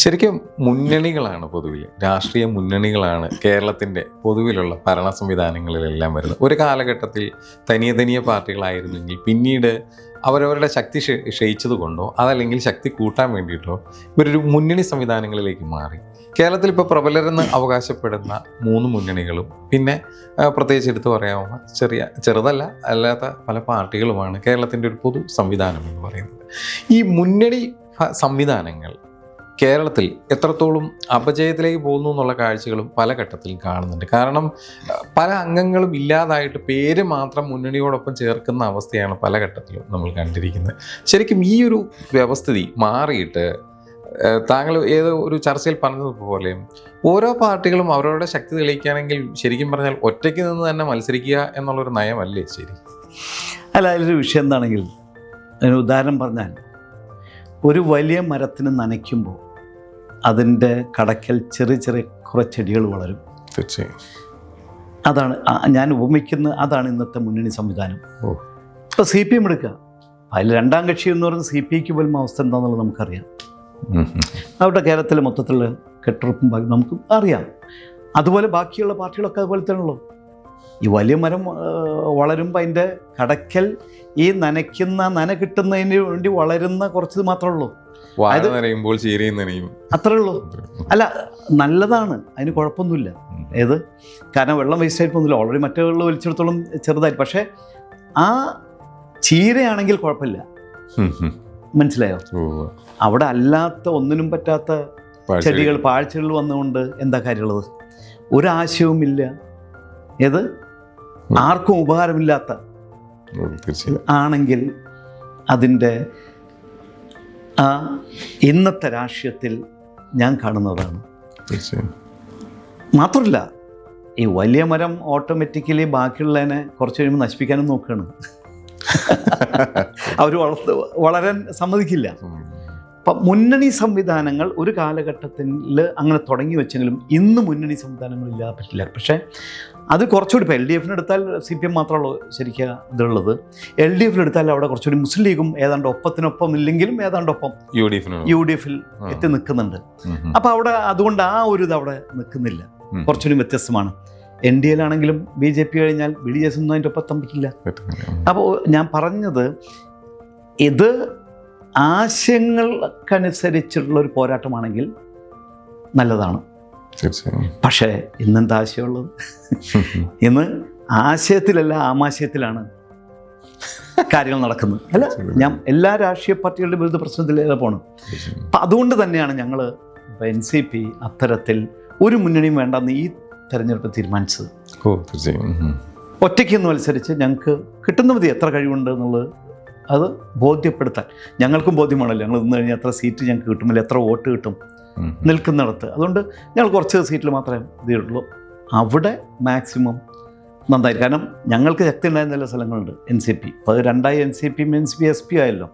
ശരിക്കും മുന്നണികളാണ് പൊതുവിൽ, രാഷ്ട്രീയ മുന്നണികളാണ് കേരളത്തിൻ്റെ പൊതുവിലുള്ള ഭരണ സംവിധാനങ്ങളിലെല്ലാം വരുന്നത്. ഒരു കാലഘട്ടത്തിൽ തനിയെ പാർട്ടികളായിരുന്നെങ്കിൽ പിന്നീട് അവരവരുടെ ശക്തി ക്ഷയിച്ചത് കൊണ്ടോ അതല്ലെങ്കിൽ ശക്തി കൂട്ടാൻ വേണ്ടിയിട്ടോ ഇവരൊരു മുന്നണി സംവിധാനങ്ങളിലേക്ക് മാറി. കേരളത്തിൽ ഇപ്പോൾ പ്രബലരെന്ന് അവകാശപ്പെടുന്ന 3 മുന്നണികളും പിന്നെ പ്രത്യേകിച്ച് എടുത്തു പറയാവുന്ന ചെറുതല്ല അല്ലാത്ത പല പാർട്ടികളുമാണ് കേരളത്തിൻ്റെ ഒരു പൊതു സംവിധാനം എന്ന് പറയുന്നത്. ഈ മുന്നണി സംവിധാനങ്ങൾ കേരളത്തിൽ എത്രത്തോളം അപജയത്തിലേക്ക് പോകുന്നു എന്നുള്ള കാഴ്ചകളും പല ഘട്ടത്തിലും കാണുന്നുണ്ട്. കാരണം പല അംഗങ്ങളും ഇല്ലാതായിട്ട് പേര് മാത്രം മുന്നണിയോടൊപ്പം ചേർക്കുന്ന അവസ്ഥയാണ് പല ഘട്ടത്തിലും നമ്മൾ കണ്ടിരിക്കുന്നത്. ശരിക്കും ഈ ഒരു വ്യവസ്ഥിതി മാറിയിട്ട് താങ്കൾ ഏതോ ഒരു ചർച്ചയിൽ പറഞ്ഞതുപോലെ ഓരോ പാർട്ടികളും അവരവരുടെ ശക്തി തെളിയിക്കുകയാണെങ്കിൽ ശരിക്കും പറഞ്ഞാൽ ഒറ്റയ്ക്ക് നിന്ന് തന്നെ മത്സരിക്കുക എന്നുള്ളൊരു നയമല്ലേ ശരി? അല്ല, അതിലൊരു വിഷയം എന്താണെങ്കിൽ, അതിന് ഉദാഹരണം പറഞ്ഞാൽ ഒരു വലിയ മരത്തിന് നനയ്ക്കുമ്പോൾ അതിൻ്റെ കടക്കൽ ചെറിയ കുറേ ചെടികൾ വളരും. തീർച്ചയായും അതാണ് ഞാൻ ഉപമിക്കുന്ന, അതാണ് ഇന്നത്തെ മുന്നണി സംവിധാനം. ഇപ്പോൾ CPM എടുക്കുക, അതിൽ രണ്ടാം കക്ഷി എന്ന് പറയുന്നത് CPIക്ക് പോലും അവസ്ഥ എന്താണെന്നുള്ളത് നമുക്കറിയാം. അവിടെ കേരളത്തിലെ മൊത്തത്തിലുള്ള കെട്ടുറപ്പും നമുക്ക് അറിയാം. അതുപോലെ ബാക്കിയുള്ള പാർട്ടികളൊക്കെ അതുപോലെ തന്നെയുള്ളൂ. ഈ വലിയ മരം വളരുമ്പോൾ അതിൻ്റെ കടക്കൽ ഈ നന കിട്ടുന്നതിന് വേണ്ടി വളരുന്ന കുറച്ച് മാത്രമേ ഉള്ളൂ. അത്രേ ഉള്ളൂ. അല്ല, നല്ലതാണ്, അതിന് കുഴപ്പമൊന്നുമില്ല. ഏത് കാരണം വെള്ളം വേസ്റ്റ് ആയിട്ട് പോകുന്നില്ല, ഓൾറെഡി മറ്റേ വെള്ളം വലിച്ചെടുത്തോളം ചെറുതായി. പക്ഷേ ആ ചീരയാണെങ്കിൽ കുഴപ്പമില്ല, മനസ്സിലായോ? അവിടെ അല്ലാത്ത ഒന്നിനും പറ്റാത്ത ചെടികൾ, പാഴ്ചകൾ വന്നുകൊണ്ട് എന്താ കാര്യമുള്ളത്? ഒരാശയവുമില്ല, ഏത് ആർക്കും ഉപകാരമില്ലാത്ത ആണെങ്കിൽ അതിൻ്റെ ഇന്നത്തെ രാഷ്ട്രീയത്തിൽ ഞാൻ കാണുന്നതാണ്. മാത്രമല്ല, ഈ വലിയ മരം ഓട്ടോമാറ്റിക്കലി ബാക്കിയുള്ളതിനെ കുറച്ച് കഴിയുമ്പോൾ നശിപ്പിക്കാനും നോക്കുകയാണ്. അവർ വളരാൻ സമ്മതിക്കില്ല. അപ്പം മുന്നണി സംവിധാനങ്ങൾ ഒരു കാലഘട്ടത്തിൽ അങ്ങനെ തുടങ്ങി വെച്ചെങ്കിലും ഇന്ന് മുന്നണി സംവിധാനങ്ങൾ ഇല്ലാതെ പറ്റില്ല. അത് കുറച്ചുകൂടി ഇപ്പോൾ LDF എടുത്താൽ CPM മാത്രമേ ശരിക്കും ഇതുള്ളത്. LDF എടുത്താൽ അവിടെ കുറച്ചുകൂടി മുസ്ലിം ലീഗും ഏതാണ്ട് ഒപ്പത്തിനൊപ്പം ഇല്ലെങ്കിലും ഏതാണ്ടൊപ്പം UDF എത്തി നിൽക്കുന്നുണ്ട്. അപ്പോൾ അവിടെ അതുകൊണ്ട് ആ ഒരു ഇത് അവിടെ നിൽക്കുന്നില്ല, കുറച്ചുകൂടി വ്യത്യസ്തമാണ്. NDAയിലാണെങ്കിലും BJP കഴിഞ്ഞാൽ BDS ഒന്നും അതിൻ്റെ ഒപ്പം എത്താൻ പറ്റില്ല. അപ്പോൾ ഞാൻ പറഞ്ഞത്, ഇത് ആശയങ്ങൾക്കനുസരിച്ചുള്ളൊരു പോരാട്ടമാണെങ്കിൽ നല്ലതാണ്. പക്ഷേ ഇന്നെന്താ ആശയമുള്ളത്? ഇന്ന് ആശയത്തിലല്ല ആമാശയത്തിലാണ് കാര്യങ്ങൾ നടക്കുന്നത്. അല്ല, ഞാൻ എല്ലാ രാഷ്ട്രീയ പാർട്ടികളുടെ വിരുദ്ധ പ്രശ്നത്തിലേറെ പോകണം. അപ്പം അതുകൊണ്ട് തന്നെയാണ് ഞങ്ങൾ NCP അത്തരത്തിൽ ഒരു മുന്നണിയും വേണ്ടെന്ന് ഈ തെരഞ്ഞെടുപ്പ് തീരുമാനിച്ചത്. ഒറ്റയ്ക്കൊന്ന് മത്സരിച്ച് ഞങ്ങൾക്ക് കിട്ടുന്ന മതി, എത്ര കഴിവുണ്ട് എന്നുള്ളത് അത് ബോധ്യപ്പെടുത്താൻ ഞങ്ങൾക്കും ബോധ്യമാണല്ലോ. ഞങ്ങൾ നിന്ന് കഴിഞ്ഞാൽ എത്ര സീറ്റ് ഞങ്ങൾക്ക് കിട്ടുമല്ലോ, എത്ര വോട്ട് കിട്ടും നിൽക്കുന്നിടത്ത്. അതുകൊണ്ട് ഞങ്ങൾ കുറച്ച് സീറ്റിൽ മാത്രമേ ഇതുള്ളൂ. അവിടെ മാക്സിമം നന്നായി, കാരണം ഞങ്ങൾക്ക് ശക്തി ഉണ്ടായിരുന്ന ചില സ്ഥലങ്ങളുണ്ട്. NCP അപ്പോൾ അത് 2 NCPയും NCP SP ആയല്ലോ.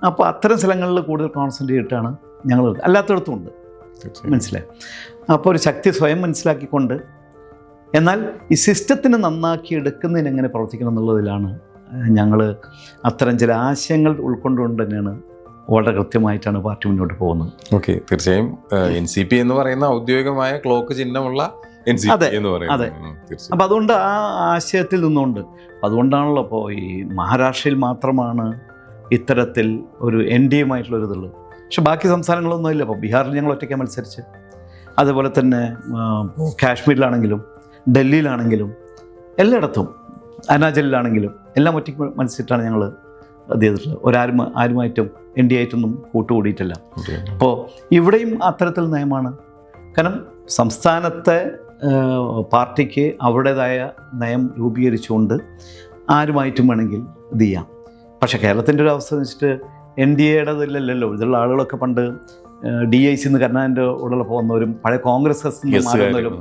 അപ്പോൾ അത്തരം സ്ഥലങ്ങളിൽ കൂടുതൽ കോൺസെൻട്രേറ്റ് ചെയ്തിട്ടാണ് ഞങ്ങൾ, അല്ലാത്തടത്തും ഉണ്ട്, മനസ്സിലായി. അപ്പോൾ ഒരു ശക്തി സ്വയം മനസ്സിലാക്കിക്കൊണ്ട്, എന്നാൽ ഈ സിസ്റ്റത്തിന് നന്നാക്കി എടുക്കുന്നതിന് എങ്ങനെ പ്രവർത്തിക്കണം എന്നുള്ളതിലാണ് ഞങ്ങൾ അത്തരം ചില ആശയങ്ങൾ ഉൾക്കൊണ്ടുകൊണ്ട് തന്നെയാണ് വളരെ കൃത്യമായിട്ടാണ് പാർട്ടി മുന്നോട്ട് പോകുന്നത്. ഓക്കെ, തീർച്ചയായും NCP എന്ന് പറയുന്ന ഔദ്യോഗികമായ ക്ലോക്ക് ചിഹ്നമുള്ള അതെ. അപ്പം അതുകൊണ്ട് ആ ആശയത്തിൽ നിന്നുകൊണ്ട്, അതുകൊണ്ടാണല്ലോ ഇപ്പോൾ ഈ മഹാരാഷ്ട്രയിൽ മാത്രമാണ് ഇത്തരത്തിൽ ഒരു NDAയുമായിട്ടുള്ളൊരു ഇതുള്ളത്. പക്ഷെ ബാക്കി സംസ്ഥാനങ്ങളൊന്നും ഇല്ല. ഇപ്പോൾ ബീഹാറിൽ ഞങ്ങൾ ഒറ്റയ്ക്ക് മത്സരിച്ച്, അതുപോലെ തന്നെ കാശ്മീരിലാണെങ്കിലും ഡൽഹിയിലാണെങ്കിലും എല്ലായിടത്തും, അരുണാചലിലാണെങ്കിലും എല്ലാം ഒറ്റയ്ക്ക് മത്സരിച്ചിട്ടാണ് ഞങ്ങൾ അത് ചെയ്തിട്ടുള്ളത്. ആരുമായിട്ടും NDA ആയിട്ടൊന്നും കൂട്ടുകൂടിയിട്ടില്ല. അപ്പോൾ ഇവിടെയും അത്തരത്തിൽ നയമാണ്. കാരണം സംസ്ഥാനത്തെ പാർട്ടിക്ക് അവരുടേതായ നയം രൂപീകരിച്ചുകൊണ്ട് ആരുമായിട്ടും വേണമെങ്കിൽ ഇത് ചെയ്യാം. പക്ഷേ കേരളത്തിൻ്റെ ഒരു അവസ്ഥ വെച്ചിട്ട് NDAയുടേതില്ലല്ലോ. ഇതിലുള്ള ആളുകളൊക്കെ പണ്ട് DIC കരുണാകരൻ്റെ ഉടലൊപ്പം വന്നവരും പഴയ കോൺഗ്രസ്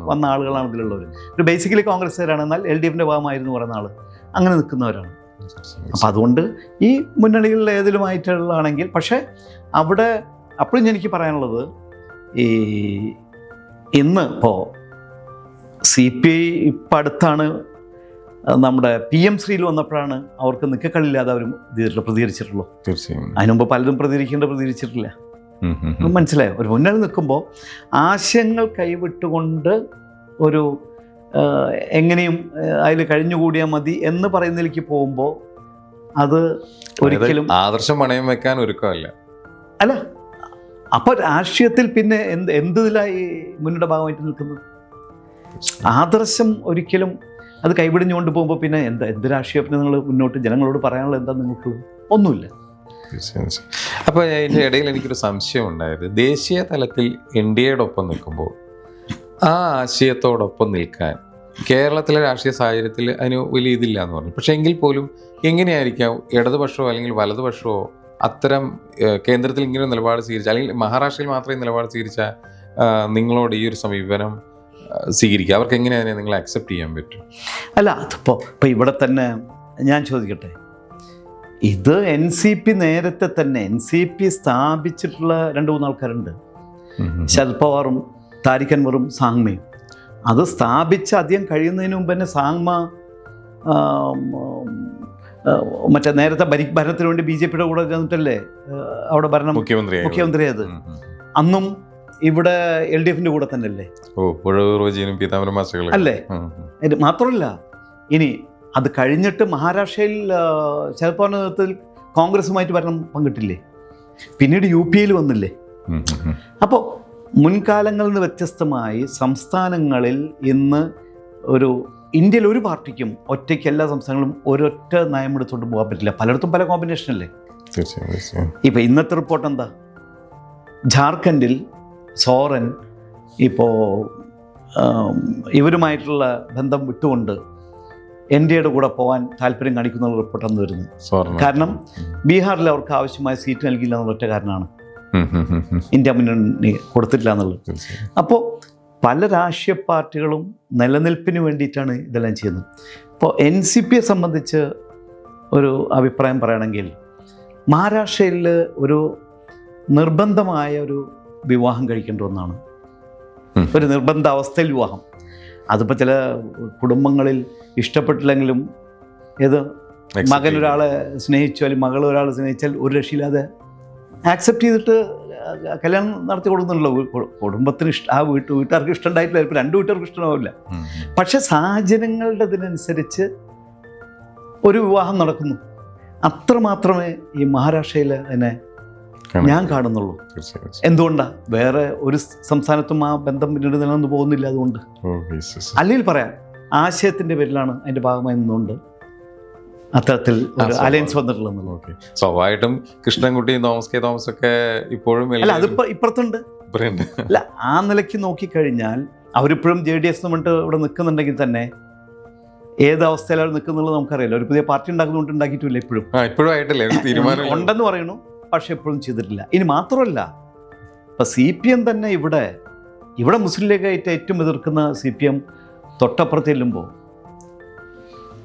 വന്ന ആളുകളാണ് ഇതിലുള്ളവർ. ഒരു ബേസിക്കലി കോൺഗ്രസ്സുകാരാണ്, എന്നാൽ LDFൻ്റെ ഭാഗമായിരുന്നു പറയുന്ന ആൾ, അങ്ങനെ നിൽക്കുന്നവരാണ്. അപ്പം അതുകൊണ്ട് ഈ മുന്നണികളിൽ ഏതിലുമായിട്ടുള്ളതാണെങ്കിൽ, പക്ഷേ അവിടെ അപ്പോഴും എനിക്ക് പറയാനുള്ളത്, ഈ ഇന്ന് ഇപ്പോൾ CPI ഇപ്പം അടുത്താണ് നമ്മുടെ PM ശ്രീയിൽ വന്നപ്പോഴാണ് അവർക്ക് നിൽക്കക്കളില്ലാതെ അവർ പ്രതികരിച്ചിട്ടുള്ളൂ. തീർച്ചയായും അതിനുമുമ്പ് പലരും പ്രതികരിച്ചിട്ടില്ല. മനസ്സിലായോ? ഒരു മുന്നണി നിൽക്കുമ്പോൾ ആശയങ്ങൾ കൈവിട്ടുകൊണ്ട് ഒരു എങ്ങനെയും അതിൽ കഴിഞ്ഞുകൂടിയാൽ മതി എന്ന് പറയുന്നതിലേക്ക് പോകുമ്പോൾ അത് ഒരിക്കലും ആദർശം പണയം വെക്കാൻ ഒരുക്കമല്ല. അല്ല, അപ്പോൾ രാഷ്ട്രീയത്തിൽ പിന്നെ എന്തിലായി മുന്നോട്ട് ഭാഗമായിട്ട് നിൽക്കുന്നത്? ആദർശം ഒരിക്കലും അത് കൈപിടിഞ്ഞുകൊണ്ട് പോകുമ്പോൾ പിന്നെ എന്ത് രാഷ്ട്രീയത്തിന് നിങ്ങൾ മുന്നോട്ട് ജനങ്ങളോട് പറയാനുള്ളത് എന്താ നിങ്ങൾക്ക്? ഒന്നുമില്ല. അപ്പോൾ ഇതിൻ്റെ ഇടയിൽ എനിക്കൊരു സംശയം ഉണ്ടായത്, ദേശീയ തലത്തിൽ NDAയുടെ ഒപ്പം നിൽക്കുമ്പോൾ ആ ആശയത്തോടൊപ്പം നിൽക്കാൻ കേരളത്തിലെ രാഷ്ട്രീയ സാഹചര്യത്തിൽ അതിന് വലിയ ഇതില്ല എന്ന് പറഞ്ഞു. പക്ഷേ എങ്കിൽ പോലും എങ്ങനെയായിരിക്കാം ഇടതുപക്ഷമോ അല്ലെങ്കിൽ വലതുപക്ഷമോ അത്തരം കേന്ദ്രത്തിൽ ഇങ്ങനെ നിലപാട് സ്വീകരിച്ച, അല്ലെങ്കിൽ മഹാരാഷ്ട്രയിൽ മാത്രമേ നിലപാട് സ്വീകരിച്ച നിങ്ങളോട് ഈ ഒരു സമീപനം സ്വീകരിക്കുക? അവർക്ക് എങ്ങനെയാണ് നിങ്ങൾ അക്സെപ്റ്റ് ചെയ്യാൻ പറ്റും? അല്ല, അതിപ്പോൾ ഇവിടെ തന്നെ ഞാൻ ചോദിക്കട്ടെ, ഇത് NCP നേരത്തെ തന്നെ NCP സ്ഥാപിച്ചിട്ടുള്ള 2-3 ആൾക്കാരുണ്ട്. ശരത് പവാറും താരിഖ് അൻവറും സാങ്മയും. അത് സ്ഥാപിച്ച് അധികം കഴിയുന്നതിന് മുമ്പ് തന്നെ സാങ്മ മറ്റേ നേരത്തെ ഭരണത്തിന് വേണ്ടി BJPയുടെ കൂടെ ചെന്നിട്ടല്ലേ അവിടെ ഭരണം മുഖ്യമന്ത്രിയായത്. അന്നും ഇവിടെ LDFന്റെ കൂടെ തന്നെ അല്ലേ അല്ലേ? മാത്രമല്ല, ഇനി അത് കഴിഞ്ഞിട്ട് മഹാരാഷ്ട്രയിൽ ശരത് പവാറിന്റെ നേതൃത്വത്തിൽ കോൺഗ്രസുമായിട്ട് ഭരണം പങ്കിട്ടില്ലേ? പിന്നീട് UPയിൽ വന്നില്ലേ? അപ്പോൾ മുൻകാലങ്ങളിൽ നിന്ന് വ്യത്യസ്തമായി സംസ്ഥാനങ്ങളിൽ ഇന്ന് ഇന്ത്യയിൽ ഒരു പാർട്ടിക്കും ഒറ്റയ്ക്ക് എല്ലാ സംസ്ഥാനങ്ങളും ഒരൊറ്റ നയം എടുത്തുകൊണ്ട് പോകാൻ പറ്റില്ല. പലയിടത്തും പല കോമ്പിനേഷനല്ലേ? ഇപ്പം ഇന്നത്തെ റിപ്പോർട്ട് എന്താ? ജാർഖണ്ഡിൽ സോറൻ ഇപ്പോൾ ഇവരുമായിട്ടുള്ള ബന്ധം വിട്ടുകൊണ്ട് NDAയുടെ കൂടെ പോകാൻ താല്പര്യം കാണിക്കുന്ന റിപ്പോർട്ട് അന്ന് വരുന്നു. കാരണം ബീഹാറിൽ അവർക്ക് ആവശ്യമായ സീറ്റ് നൽകില്ല എന്നുള്ള ഒറ്റ കാരണമാണ് ഇന്ത്യ മുന്നണി കൊടുത്തിട്ടില്ല എന്നുള്ളത്. അപ്പോൾ പല രാഷ്ട്രീയ പാർട്ടികളും നിലനിൽപ്പിന് വേണ്ടിയിട്ടാണ് ഇതെല്ലാം ചെയ്യുന്നത്. ഇപ്പോൾ NCPയെ സംബന്ധിച്ച് ഒരു അഭിപ്രായം പറയുകയാണെങ്കിൽ, മഹാരാഷ്ട്രയിൽ ഒരു നിർബന്ധമായ ഒരു വിവാഹം കഴിക്കേണ്ട ഒന്നാണ്, ഒരു നിർബന്ധ അവസ്ഥയിൽ വിവാഹം. അതിപ്പോൾ ചില കുടുംബങ്ങളിൽ ഇഷ്ടപ്പെട്ടില്ലെങ്കിലും മകൻ ഒരാളെ സ്നേഹിച്ചു അല്ലെങ്കിൽ മകൾ ഒരാളെ സ്നേഹിച്ചാൽ ഒരു രക്ഷയില്ലാതെ ആക്സെപ്റ്റ് ചെയ്തിട്ട് കല്യാണം നടത്തി കൊടുക്കുന്നുണ്ടല്ലോ. കുടുംബത്തിന് വീട്ടുകാർക്ക് ഇഷ്ടം ഉണ്ടായിട്ടില്ല, ഇപ്പോൾ 2 വീട്ടുകാർക്ക് ഇഷ്ടമാവില്ല. പക്ഷെ സാഹചര്യങ്ങളുടെ ഇതിനനുസരിച്ച് ഒരു വിവാഹം നടക്കുന്നു. അത്രമാത്രമേ ഈ മഹാരാഷ്ട്രയിൽ അതിനെ ഞാൻ കാണുന്നുള്ളൂ. എന്തുകൊണ്ടാണ്? വേറെ ഒരു സംസ്ഥാനത്തും ആ ബന്ധം പിന്നീട് നിലനിന്ന് പോകുന്നില്ല. അതുകൊണ്ട് അല്ലെങ്കിൽ പറയാം, ആശയത്തിൻ്റെ പേരിലാണ് അതിൻ്റെ ഭാഗമായി നിന്നുകൊണ്ട് അത്തരത്തിൽ അലയൻസ് വന്നിട്ടുള്ളത്. സ്വാഭാവികമായിട്ടും കൃഷ്ണൻകുട്ടിയും തോമസ് ഒക്കെ ഇപ്പോഴും അല്ല, അതിപ്പോൾ ഇപ്പുറത്തുണ്ട്. അല്ല, ആ നിലയ്ക്ക് നോക്കിക്കഴിഞ്ഞാൽ അവരിപ്പോഴും JDS എന്നിട്ട് ഇവിടെ നിൽക്കുന്നുണ്ടെങ്കിൽ തന്നെ ഏത് അവസ്ഥയിലാണ് നിൽക്കുന്നുള്ളത് നമുക്കറിയില്ല. ഒരു പുതിയ പാർട്ടി ഉണ്ടാക്കുന്നുണ്ട്, ഉണ്ടാക്കിയിട്ടില്ല. ഇപ്പോഴും ആയിട്ടില്ല, തീരുമാനം ഉണ്ടെന്ന് പറയുന്നു, പക്ഷെ എപ്പോഴും ചെയ്തിട്ടില്ല. ഇനി മാത്രമല്ല, ഇപ്പം CPM തന്നെ ഇവിടെ മുസ്ലിം ലീഗായിട്ട് ഏറ്റവും എതിർക്കുന്ന CPM തൊട്ടപ്പുറത്ത് ചെല്ലുമ്പോൾ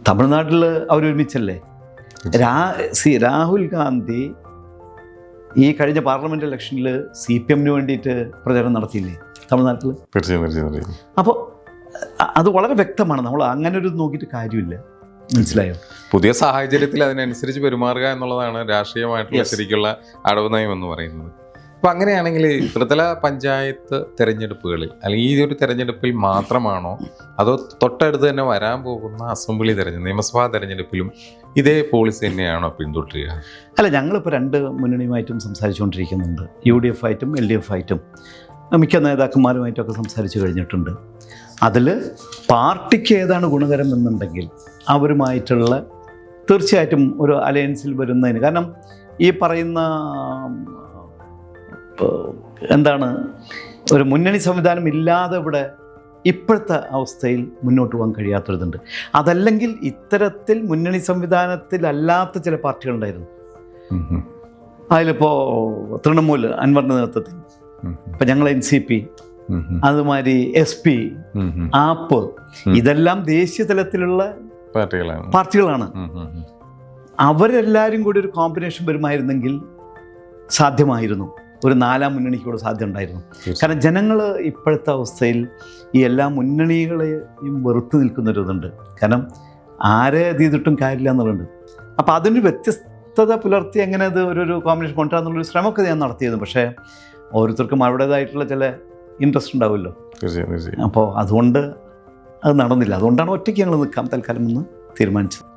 തമിഴ്നാട്ടിൽ അവരൊരുമിച്ചല്ലേ? രാഹുൽ ഗാന്ധി ഈ കഴിഞ്ഞ പാർലമെന്റ് ഇലക്ഷനിൽ CPMന് വേണ്ടിയിട്ട് പ്രചരണം നടത്തിയില്ലേ തമിഴ്നാട്ടിൽ? അപ്പോൾ അത് വളരെ വ്യക്തമാണ്. നമ്മൾ അങ്ങനെ ഒരു നോക്കിയിട്ട് കാര്യമില്ല. മനസ്സിലായോ? പുതിയ സാഹചര്യത്തിൽ അതിനനുസരിച്ച് പെരുമാറുക എന്നുള്ളതാണ് രാഷ്ട്രീയമായിട്ടുള്ള ശരിക്കുള്ള അടവ് നയം എന്ന് പറയുന്നത്. അപ്പം അങ്ങനെയാണെങ്കിൽ ത്രിതല പഞ്ചായത്ത് തെരഞ്ഞെടുപ്പുകളിൽ അല്ലെങ്കിൽ ഈ ഒരു തെരഞ്ഞെടുപ്പിൽ മാത്രമാണോ, അതോ തൊട്ടടുത്ത് തന്നെ വരാൻ പോകുന്ന അസംബ്ലി നിയമസഭാ തെരഞ്ഞെടുപ്പിലും ഇതേ പോളിസി തന്നെയാണോ പിന്തുടരുക? അല്ല, ഞങ്ങളിപ്പോൾ 2 മുന്നണിയുമായിട്ടും സംസാരിച്ചുകൊണ്ടിരിക്കുന്നുണ്ട്. UDF ആയിട്ടും LDF ആയിട്ടും മിക്ക നേതാക്കന്മാരുമായിട്ടൊക്കെ സംസാരിച്ച് കഴിഞ്ഞിട്ടുണ്ട്. അതിൽ പാർട്ടിക്ക് ഏതാണ് ഗുണകരം എന്നുണ്ടെങ്കിൽ അവരുമായിട്ടുള്ള തീർച്ചയായിട്ടും ഒരു അലയൻസിൽ വരുന്നതിന്, കാരണം ഈ പറയുന്ന എന്താണ് ഒരു മുന്നണി സംവിധാനം ഇല്ലാതെ ഇവിടെ ഇപ്പോഴത്തെ അവസ്ഥയിൽ മുന്നോട്ട് പോകാൻ കഴിയാത്തൊരിതുണ്ട്. അതല്ലെങ്കിൽ ഇത്തരത്തിൽ മുന്നണി സംവിധാനത്തിലല്ലാത്ത ചില പാർട്ടികളുണ്ടായിരുന്നു. അതിലിപ്പോൾ തൃണമൂൽ അൻവറിൻ്റെ നേതൃത്വത്തിൽ, ഇപ്പം ഞങ്ങൾ NCP, അതുമാതിരി SP, ആപ്പ്, ഇതെല്ലാം ദേശീയ തലത്തിലുള്ള പാർട്ടികളാണ്. അവരെല്ലാവരും കൂടി ഒരു കോമ്പിനേഷൻ വരുമായിരുന്നെങ്കിൽ സാധ്യമായിരുന്നു. ഒരു 4ാം മുന്നണിക്ക് കൂടെ സാധ്യത ഉണ്ടായിരുന്നു. കാരണം ജനങ്ങൾ ഇപ്പോഴത്തെ അവസ്ഥയിൽ ഈ എല്ലാ മുന്നണികളെയും വെറുത്ത് നിൽക്കുന്നൊരിതുണ്ട്. കാരണം ആരെ ചെയ്തിട്ടും കാര്യമില്ല എന്നുള്ളത്. അപ്പോൾ അതിന് വ്യത്യസ്തത പുലർത്തി എങ്ങനെ അത് ഒരു കോമ്പിനേഷൻ കൊണ്ടുവരാന്നുള്ളൊരു ശ്രമമൊക്കെ ഞാൻ നടത്തിയിരുന്നു. പക്ഷേ ഓരോരുത്തർക്കും അവരുടേതായിട്ടുള്ള ചില ഇൻട്രസ്റ്റ് ഉണ്ടാവുമല്ലോ. തീർച്ചയായും. അപ്പോൾ അതുകൊണ്ട് അത് നടന്നില്ല. അതുകൊണ്ടാണ് ഒറ്റയ്ക്ക് ഞങ്ങൾ നിൽക്കാം തൽക്കാലം എന്ന് തീരുമാനിച്ചത്.